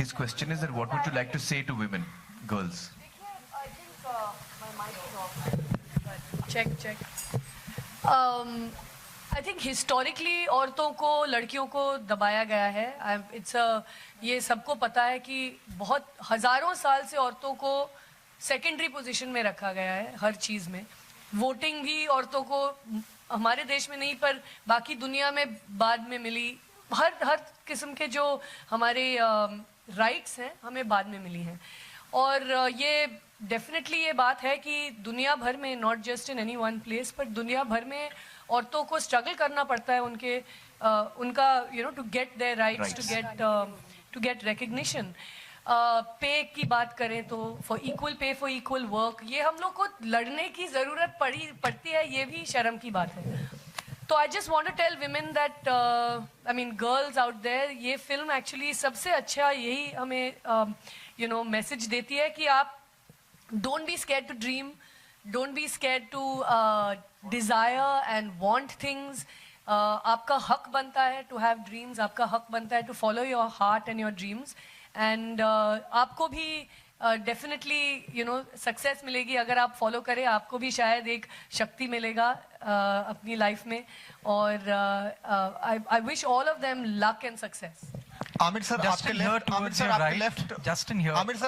his question is that what would you like to say to women, girls? Check. I think historically औरतों को लड़कियों को दबाया गया है. ये सबको पता है कि बहुत हजारों साल से औरतों को सेकेंडरी पोजीशन में रखा गया है हर चीज़ में. वोटिंग भी औरतों को हमारे देश में नहीं पर बाकी दुनिया में बाद में मिली. हर किस्म के जो हमारे राइट्स हैं हमें बाद में मिली हैं. और ये डेफिनेटली ये बात है कि दुनिया भर में, not just in any one place, पर दुनिया भर में औरतों को स्ट्रगल करना पड़ता है उनका to get their rights, to get recognition. Pay की बात करें तो for equal pay for equal work, ये हम लोग को लड़ने की ज़रूरत पड़ती है. ये भी शर्म की बात है. तो I just want to tell women that girls out there, ये फिल्म एक्चुअली सबसे अच्छा यही हमें मैसेज देती है कि आप don't be scared to dream, don't be scared to desire and want things. आपका हक बनता है to have dreams, आपका हक बनता है to follow your heart and your dreams. And आपको भी definitely सक्सेस मिलेगी अगर आप फॉलो करें. आपको भी शायद एक शक्ति मिलेगा अपनी लाइफ में. और I wish all of them luck and success. Aamir sir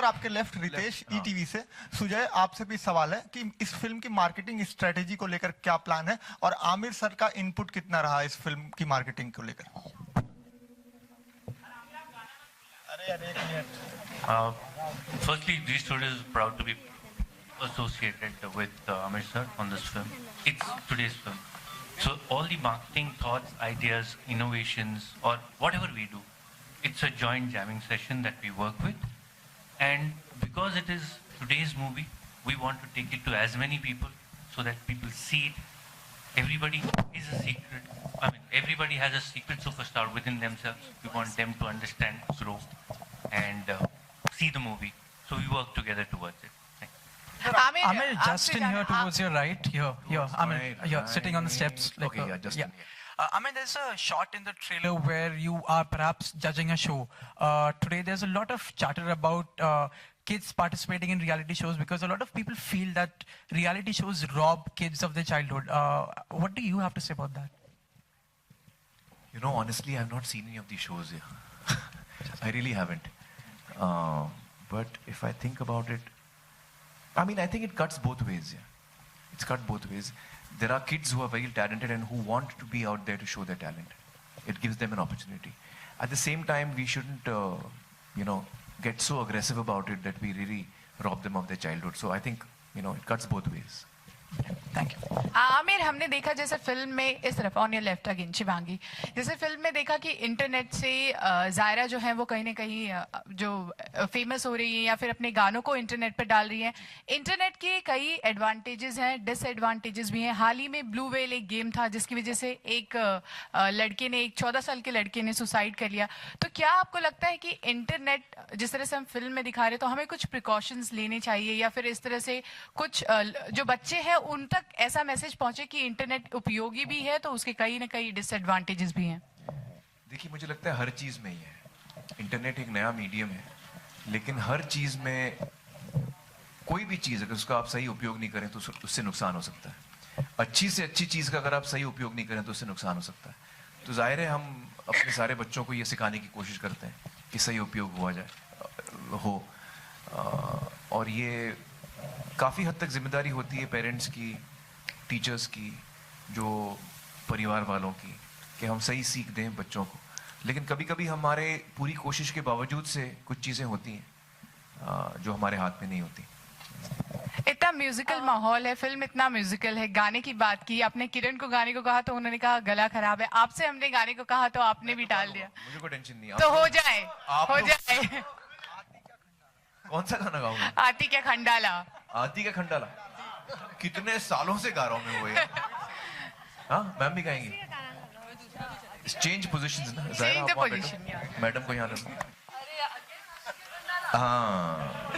आपके लेफ्ट रितेश ईटीवी से. सुजय आपसे भी सवाल है कि इस फिल्म की मार्केटिंग स्ट्रेटेजी को लेकर क्या प्लान है और आमिर सर का इनपुट कितना रहा इस फिल्म की मार्केटिंग को लेकर? Firstly, Zee Studios is proud to be associated with Amir sir on this film. It's today's film, so all the marketing thoughts, ideas, innovations, or whatever we do, it's a joint jamming session that we work with. And because it is today's movie, we want to take it to as many people so that people see it. Everybody is a secret. Everybody has a secret superstar within themselves. We want them to understand, grow, and see the movie. So we work together towards it. Amir, Justin here towards your right. Here. Amir, here, sitting on the steps. Okay, Justin. Amir, there's a shot in the trailer where you are perhaps judging a show. Today, there's a lot of chatter about kids participating in reality shows because a lot of people feel that reality shows rob kids of their childhood. What do you have to say about that? Honestly, I've not seen any of these shows here. I really haven't. But if I think about it, I think it cuts both ways. Yeah. It's cut both ways. There are kids who are very talented and who want to be out there to show their talent. It gives them an opportunity. At the same time, we shouldn't, get so aggressive about it that we really rob them of their childhood. So I think, it cuts both ways. Thank you. Aamir, हमने देखा जैसे film में इस तरफ on your left again Shivangi, जैसे film में देखा कि इंटरनेट से जायरा जो है वो कहीं ना कहीं जो फेमस हो रही है या फिर अपने गानों को इंटरनेट पर डाल रही है. इंटरनेट के कई एडवांटेजेस हैं, डिसएडवांटेजेस भी हैं. हाल ही में ब्लू व्हेल एक गेम था जिसकी वजह से एक लड़के ने, एक 14 साल के लड़के ने सुसाइड कर लिया. तो क्या आपको लगता है कि इंटरनेट जिस तरह से हम फिल्म में दिखा रहे हैं तो हमें कुछ प्रिकॉशंस लेने चाहिए या फिर इस तरह से कुछ जो बच्चे हैं उन तक ऐसा मैसेज पहुंचे कि इंटरनेट उपयोगी भी है तो उसके कई ना कई डिसएडवांटेजेस भी हैं? देखिए, मुझे लगता है हर चीज में ही है. इंटरनेट एक नया मीडियम है, लेकिन हर चीज में कोई भी चीज अगर उसका आप सही उपयोग नहीं करें तो उससे नुकसान हो सकता है. अच्छी से अच्छी चीज का अगर आप सही उपयोग नहीं करें तो उससे नुकसान हो सकता है. तो जाहिर है हम अपने सारे बच्चों को ये सिखाने की कोशिश करते हैं कि सही उपयोग हो. और ये काफ़ी हद तक जिम्मेदारी होती है पेरेंट्स की, टीचर्स की, जो परिवार वालों की, कि हम सही सीख दें बच्चों को. लेकिन कभी कभी हमारे पूरी कोशिश के बावजूद से कुछ चीज़ें होती हैं जो हमारे हाथ में नहीं होती. इतना म्यूजिकल माहौल है, फिल्म इतना म्यूजिकल है. गाने की बात की आपने, किरण को गाने को कहा तो उन्होंने कहा गला खराब है. आपसे हमने गाने को कहा तो आपने भी टाल दिया. मुझे कोई टेंशन नहीं. तो हो जाए. कौन सा गाना गाऊंगा? आती क्या खंडाला. आती क्या खंडाला कितने सालों से गा रहा हूं मैं वो. हाँ, मैम भी गाएंगी. चेंज पोजीशंस ना. Change the position. मैडम को यहाँ रखो. हाँ,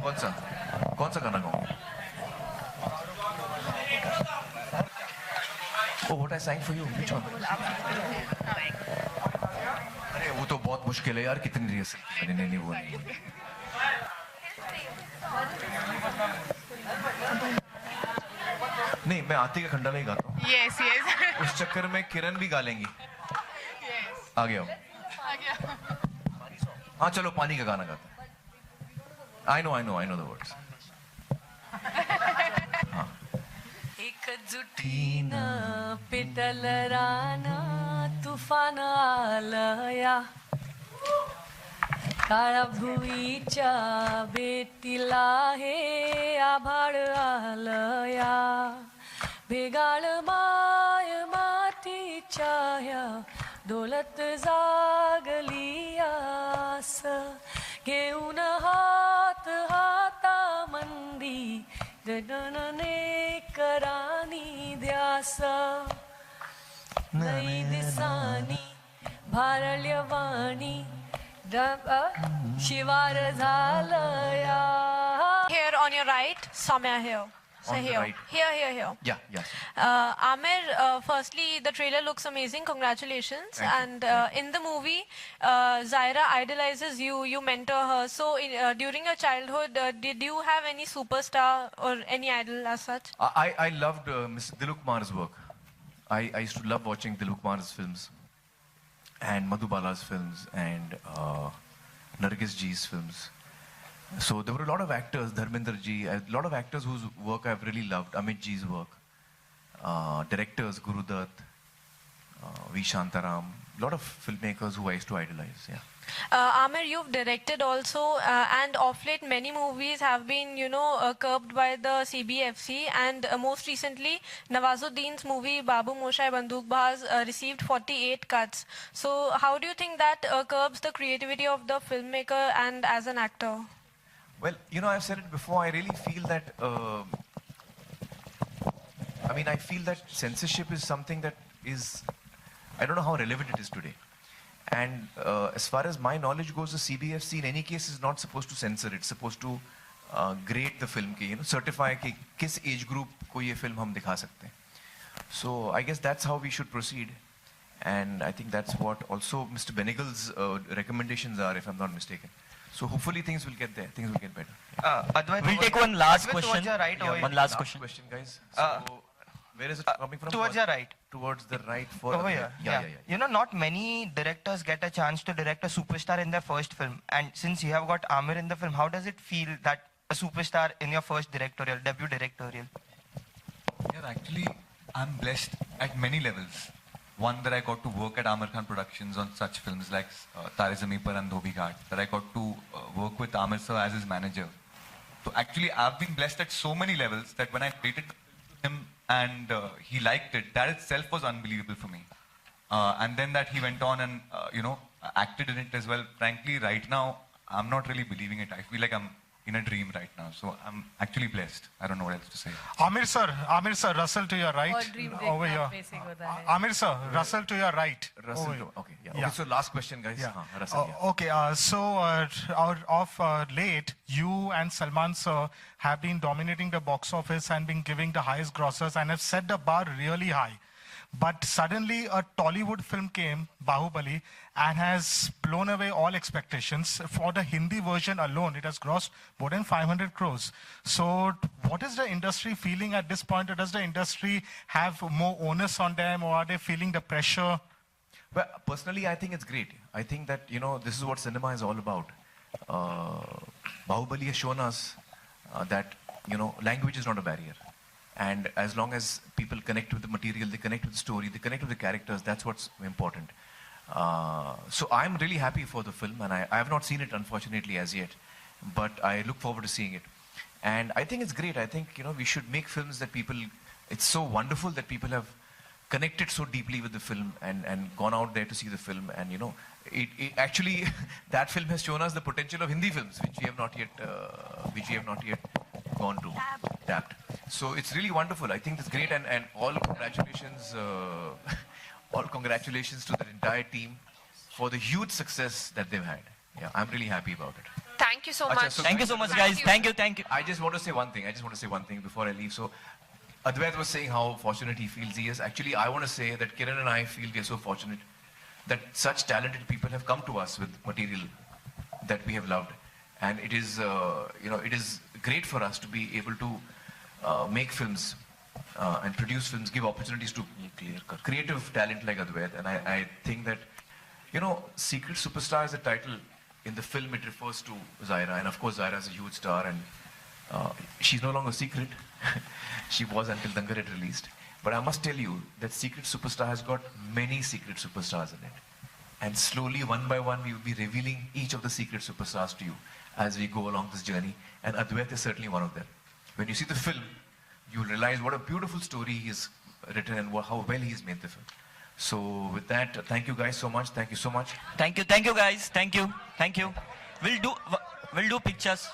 कौन सा गाना गाऊं? Oh, what I sang for you? Which one? अरे वो तो बहुत मुश्किल है यार, कितनी रिहर्सल की मैंने। नहीं वो नहीं। नहीं, मैं आती का खंडाला ही गाता हूँ। यस यस उस चक्कर में किरण भी गा लेंगी। आ गया हूँ। हाँ चलो पानी का गाना गाता हूँ। I know the words. एकजुटीनं पेटलं रानं तुफान आलया, काळा भुईच्या बेटीला हे आभाळ आलया, भेगाळ माय मातीच्या ह्या डोलत जागली आस, घेऊन हात हातामंदी गणने करानी ध्यास, नई दिसानी भारल्यवाणी शिवार झालया. Here on your right, Soumya here. So On the here. right. Here. Yeah. Amir, firstly, the trailer looks amazing. Congratulations. Thank you. And in the movie, Zaira idolizes you. You mentor her. So during your childhood, did you have any superstar or any idol as such? I loved Mr. Dilip Kumar's work. I used to love watching Dilip Kumar's films and Madhubala's films and Nargis Ji's films. So there were a lot of actors, Dharmender Ji, a lot of actors whose work I've really loved. Amit Ji's work, directors Guru Dutt, V. Shantaram, a lot of filmmakers who I used to idolize. Yeah. Amir, you've directed also, and of late many movies have been, curbed by the CBFC, and most recently Nawazuddin's movie Babu Moshai Bandukbaz received 48 cuts. So how do you think that curbs the creativity of the filmmaker and as an actor? Well, I've said it before, I really feel that, I feel that censorship is something that is, I don't know how relevant it is today. And as far as my knowledge goes, the CBFC in any case is not supposed to censor. It's supposed to grade the film, certify कि किस age group को ये film हम दिखा सकते हैं. So I guess that's how we should proceed. And I think that's what also Mr. Benegal's recommendations are, if I'm not mistaken. So hopefully things will get there. Things will get better. Advait, We'll take one last Advait, question. Towards your right, Yeah, one last question. Guys. So where is it coming from? Towards your right. Towards the right. For Over here. Yeah. Not many directors get a chance to direct a superstar in their first film. And since you have got Amir in the film, how does it feel that a superstar in your first debut directorial? Yeah, actually, I'm blessed at many levels. One, that I got to work at Amir Khan Productions on such films like Tare Zameen Par and Dhobi Ghat. That I got to work with Amir sir as his manager. So actually, I've been blessed at so many levels that when I created him and he liked it, that itself was unbelievable for me. And then that he went on and, acted in it as well. Frankly, right now, I'm not really believing it. I feel like I'm in a dream right now. So I'm actually blessed. I don't know what else to say. Amir sir, Russell to your right. और dream Over देखना here. basic होता है. Amir sir, Russell to your right. Russell, Over here. okay, yeah. Okay, so last question, guys. Yeah. Russell, yeah. Okay, out of late, you and Salman sir have been dominating the box office and been giving the highest grossers and have set the bar really high. But suddenly a Tollywood film came, Bahubali, and has blown away all expectations. For the Hindi version alone, it has grossed more than 500 crores. So what is the industry feeling at this point? Does the industry have more onus on them, or are they feeling the pressure? Well, personally, I think it's great. I think that, this is what cinema is all about. Bahubali has shown us that, language is not a barrier. And as long as people connect with the material, they connect with the story, they connect with the characters, that's what's important. So I'm really happy for the film, and I have not seen it, unfortunately, as yet. But I look forward to seeing it. And I think it's great. I think, we should make films that people... It's so wonderful that people have connected so deeply with the film and gone out there to see the film. And, it actually, that film has shown us the potential of Hindi films, which we have not yet gone to, tapped. So it's really wonderful. I think it's great, and all congratulations to the entire team for the huge success that they've had. Yeah, I'm really happy about it. Thank you so much. Thank you so much, guys. Thank you. I just want to say one thing before I leave. So Advait was saying how fortunate he feels he is. Actually, I want to say that Kiran and I feel we are so fortunate that such talented people have come to us with material that we have loved, and it is it is great for us to be able to make films and produce films, give opportunities to creative talent like Advait. And I think that Secret Superstar is a title. In the film it refers to Zaira, and of course Zaira is a huge star, and she's no longer secret. She was until Dangar had released. But I must tell you that Secret Superstar has got many secret superstars in it. And slowly, one by one, we will be revealing each of the secret superstars to you as we go along this journey. And Advait is certainly one of them. When you see the film, you'll realize what a beautiful story he's written and how well he's made the film. So with that, thank you guys so much. Thank you so much. Thank you guys. Thank you. We'll do pictures.